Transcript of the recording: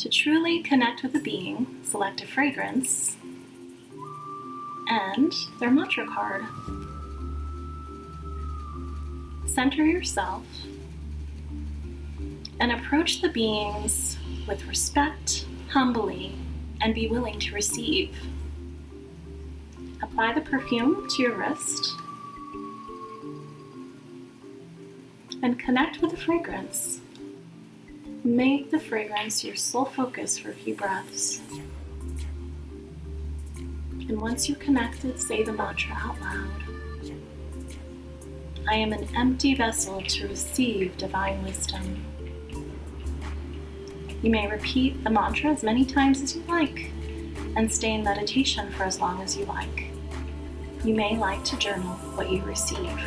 To truly connect with a being, select a fragrance and their mantra card. Center yourself and approach the beings with respect, humbly, and be willing to receive. Apply the perfume to your wrist and connect with the fragrance. Make the fragrance your sole focus for a few breaths. And once you've connected, say the mantra out loud. I am an empty vessel to receive divine wisdom. You may repeat the mantra as many times as you like and stay in meditation for as long as you like. You may like to journal what you receive.